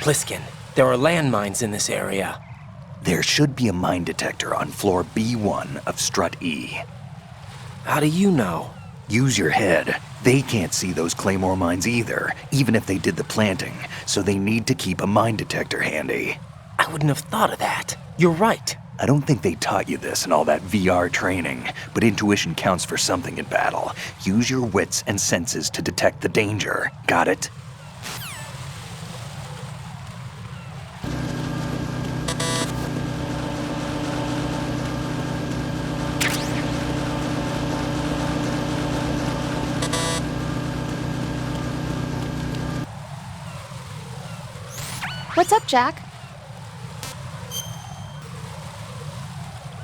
Pliskin, there are landmines in this area. There should be a mine detector on floor B1 of Strut E. How do you know? Use your head. They can't see those claymore mines either, even if they did the planting, so they need to keep a mine detector handy. I wouldn't have thought of that. You're right. I don't think they taught you this in all that VR training, but intuition counts for something in battle. Use your wits and senses to detect the danger. Got it? What's up, Jack?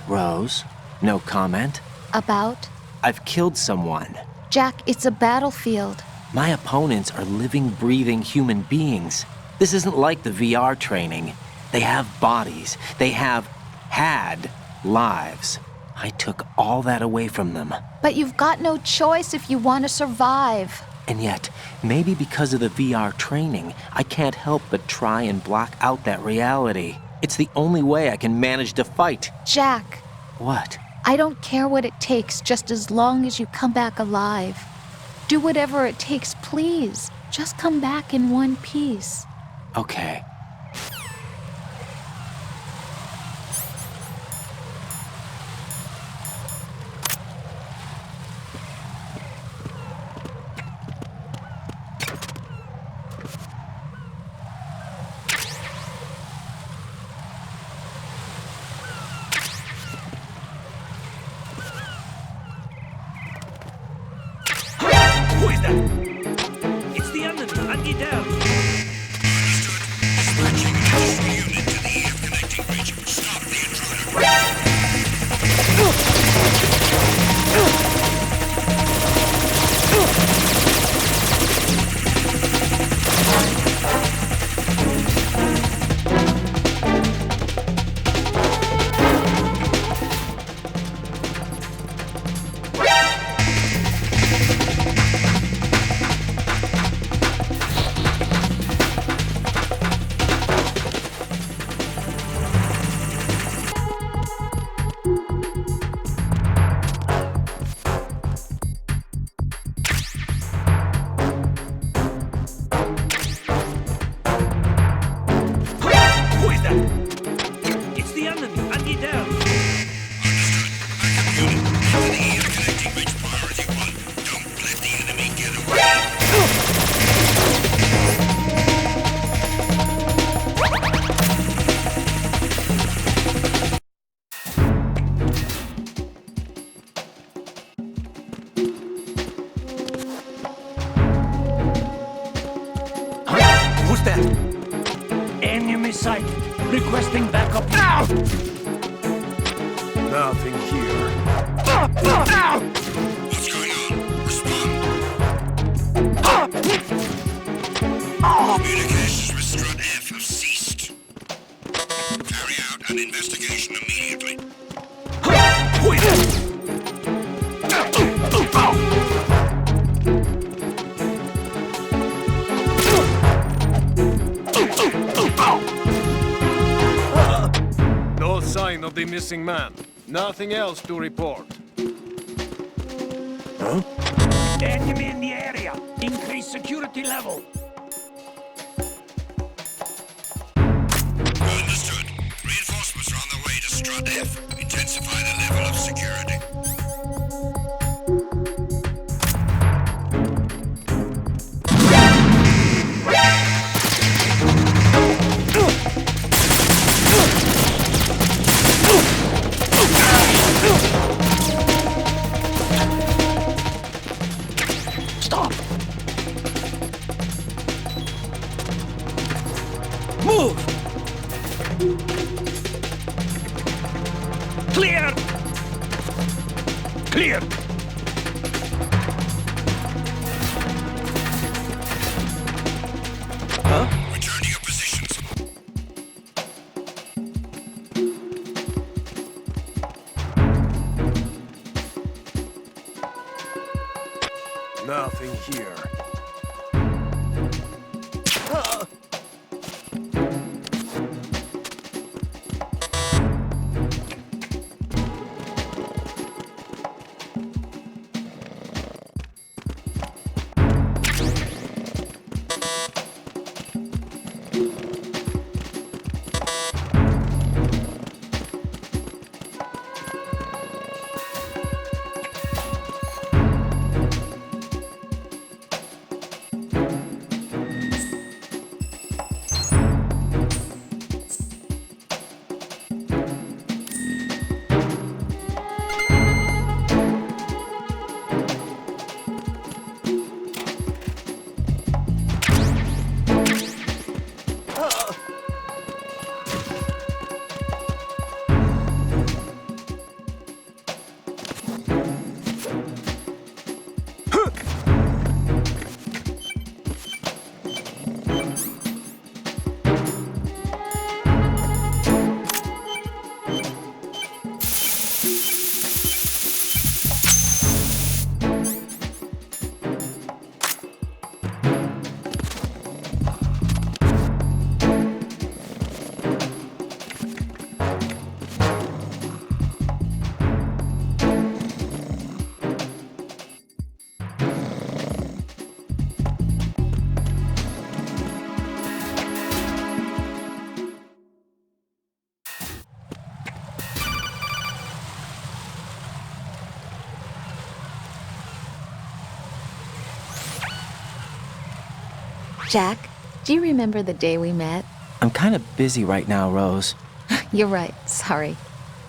Rose, no comment? About? I've killed someone. Jack, it's a battlefield. My opponents are living, breathing human beings. This isn't like the VR training. They have bodies. They have had lives. I took all that away from them. But you've got no choice if you want to survive. And yet, maybe because of the VR training, I can't help but try and block out that reality. It's the only way I can manage to fight. Jack. What? I don't care what it takes, just as long as you come back alive. Do whatever it takes, please. Just come back in one piece. Okay. Who is that? It's the enemy. I'll get down. Understood. Dispatching an additional unit to the EF connecting region. Stop the It's the enemy. I'll get down. Understood. Backup unit. Into the EF connecting bridge priority 1. Don't let the enemy get away. Who's that? Enemy sight. Requesting backup now. Nothing here. What's going on? Respond. Communications with Strut F have ceased. Carry out an investigation immediately. Who is that? No sign of the missing man. Nothing else to report. Enemy in the area. Increase security level. Understood. Reinforcements are on their way to Strut F. Intensify the level of security. Stop. Move. Clear. Clear. Return to your positions. Nothing here. Jack, do you remember the day we met? I'm kind of busy right now, Rose. You're right, sorry.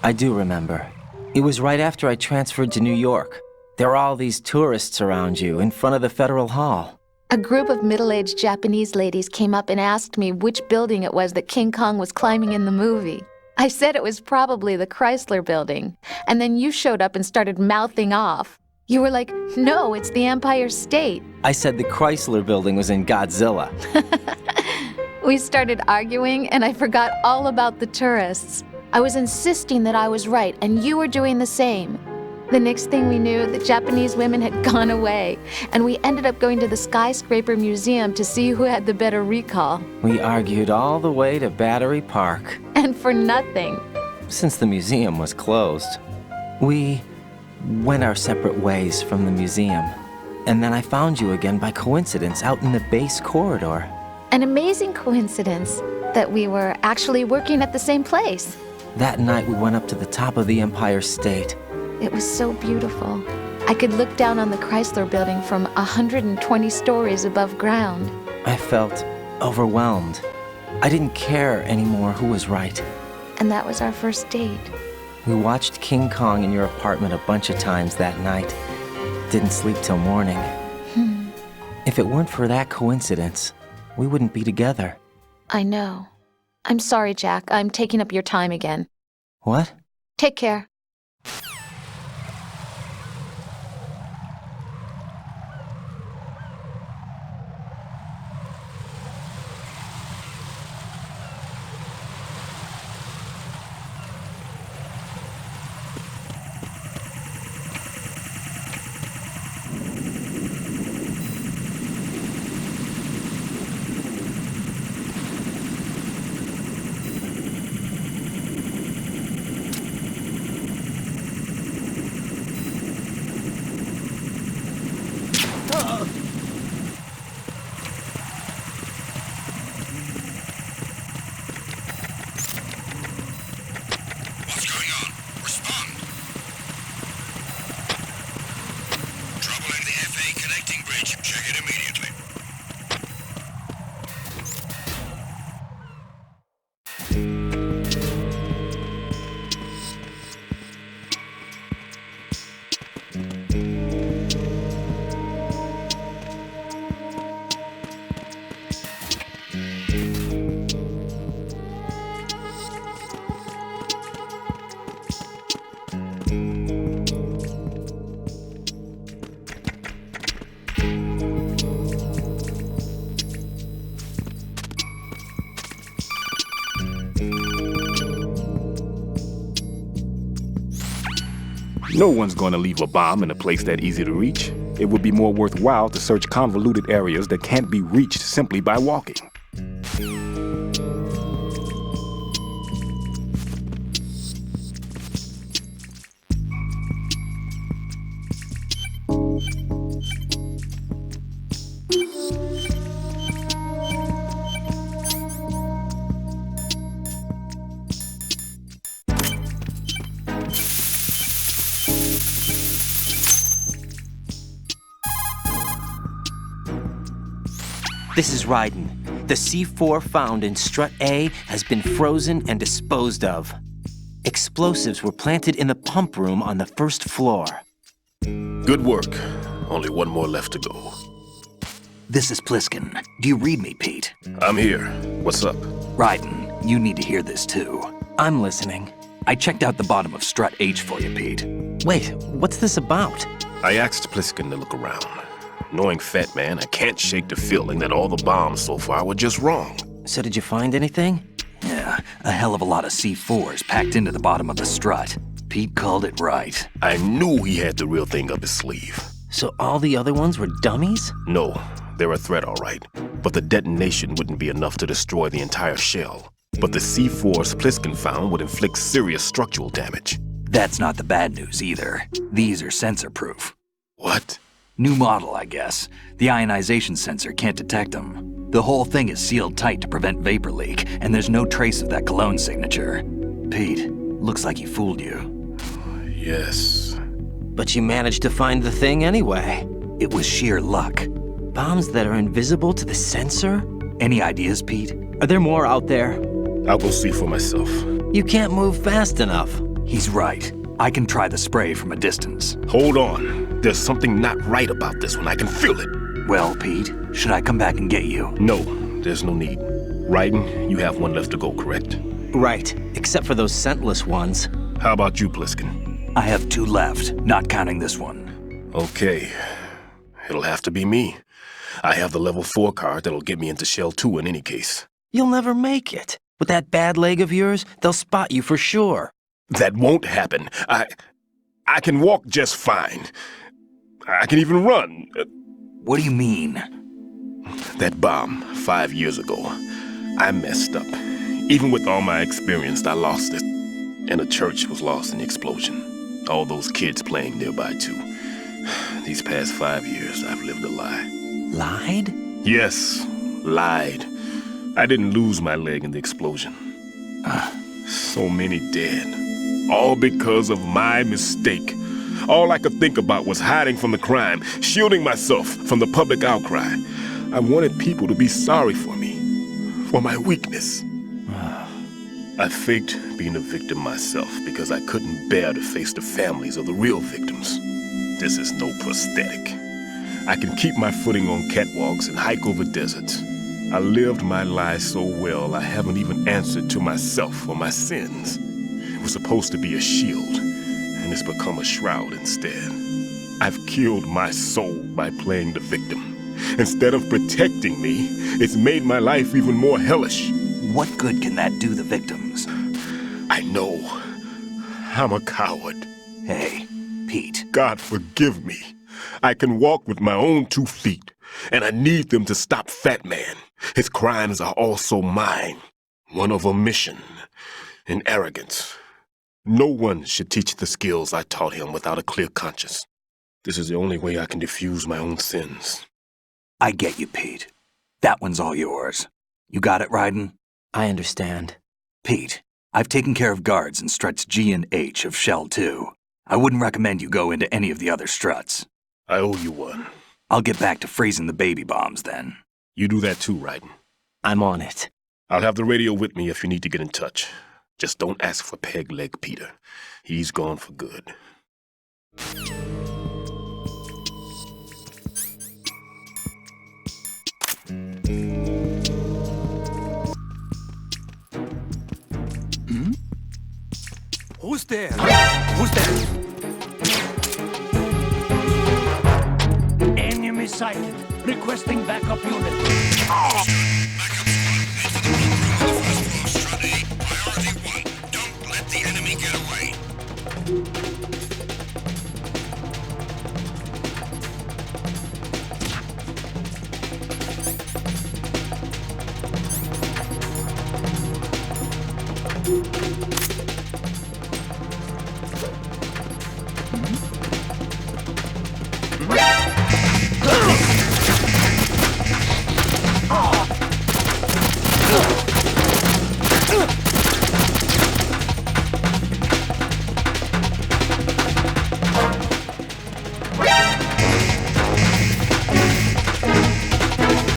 I do remember. It was right after I transferred to New York. There were all these tourists around you in front of the Federal Hall. A group of middle-aged Japanese ladies came up and asked me which building it was that King Kong was climbing in the movie. I said it was probably the Chrysler Building, and then you showed up and started mouthing off. You were like, no, it's the Empire State. I said the Chrysler Building was in Godzilla. We started arguing, and I forgot all about the tourists. I was insisting that I was right, and you were doing the same. The next thing we knew, the Japanese women had gone away, and we ended up going to the Skyscraper Museum to see who had the better recall. We argued all the way to Battery Park. And for nothing. Since the museum was closed, we went our separate ways from the museum. And then I found you again by coincidence out in the base corridor. An amazing coincidence that we were actually working at the same place. That night we went up to the top of the Empire State. It was so beautiful. I could look down on the Chrysler Building from 120 stories above ground. I felt overwhelmed. I didn't care anymore who was right. And that was our first date. We watched King Kong in your apartment a bunch of times that night. Didn't sleep till morning. If it weren't for that coincidence, we wouldn't be together. I know. I'm sorry, Jack. I'm taking up your time again. What? Take care. What's going on? Respond. Trouble in the FA connecting bridge. Check it immediately. No one's going to leave a bomb in a place that easy to reach. It would be more worthwhile to search convoluted areas that can't be reached simply by walking. This is Raiden. The C4 found in Strut A has been frozen and disposed of. Explosives were planted in the pump room on the first floor. Good work. Only one more left to go. This is Pliskin. Do you read me, Pete? I'm here. What's up? Raiden, you need to hear this too. I'm listening. I checked out the bottom of Strut H for you, Pete. Wait, what's this about? I asked Pliskin to look around. Knowing Fat Man, I can't shake the feeling that all the bombs so far were just wrong. So did you find anything? Yeah, a hell of a lot of C4s packed into the bottom of the strut. Pete called it right. I knew he had the real thing up his sleeve. So all the other ones were dummies? No, they're a threat, all right. But the detonation wouldn't be enough to destroy the entire shell. But the C4s Pliskin found would inflict serious structural damage. That's not the bad news either. These are sensor-proof. What? New model, I guess. The ionization sensor can't detect them. The whole thing is sealed tight to prevent vapor leak, and there's no trace of that cologne signature. Pete, looks like he fooled you. Yes. But you managed to find the thing anyway. It was sheer luck. Bombs that are invisible to the sensor? Any ideas, Pete? Are there more out there? I'll go see for myself. You can't move fast enough. He's right. I can try the spray from a distance. Hold on. There's something not right about this one. I can feel it. Well, Pete, should I come back and get you? No, there's no need. Raiden, you have one left to go, correct? Right, except for those scentless ones. How about you, Pliskin? I have 2 left, not counting this one. Okay. It'll have to be me. I have the level 4 card that'll get me into Shell 2 in any case. You'll never make it. With that bad leg of yours, they'll spot you for sure. That won't happen. I can walk just fine. I can even run. What do you mean? That bomb 5 years ago, I messed up. Even with all my experience, I lost it. And the church was lost in the explosion. All those kids playing nearby, too. These past 5 years, I've lived a lie. Lied? Yes, lied. I didn't lose my leg in the explosion. So many dead. All because of my mistake. All I could think about was hiding from the crime, shielding myself from the public outcry. I wanted people to be sorry for me, for my weakness. I faked being a victim myself because I couldn't bear to face the families of the real victims. This is no prosthetic. I can keep my footing on catwalks and hike over deserts. I lived my life so well I haven't even answered to myself for my sins. It was supposed to be a shield, and it's become a shroud instead. I've killed my soul by playing the victim. Instead of protecting me, it's made my life even more hellish. What good can that do the victims? I know. I'm a coward. Hey, Pete. God forgive me. I can walk with my own 2 feet, and I need them to stop Fat Man. His crimes are also mine. One of omission and arrogance. No one should teach the skills I taught him without a clear conscience. This is the only way I can defuse my own sins. I get you, Pete. That one's all yours. You got it, Raiden? I understand. Pete, I've taken care of guards in Struts G and H of Shell 2. I wouldn't recommend you go into any of the other struts. I owe you one. I'll get back to freezing the baby bombs then. You do that too, Raiden. I'm on it. I'll have the radio with me if you need to get in touch. Just don't ask for Peg Leg Peter. He's gone for good. Who's there? Who's there? Enemy sighted. Requesting backup unit. Backup squad, enter the meeting room on the first floor, Strut A. Priority 1. Don't let the enemy get away.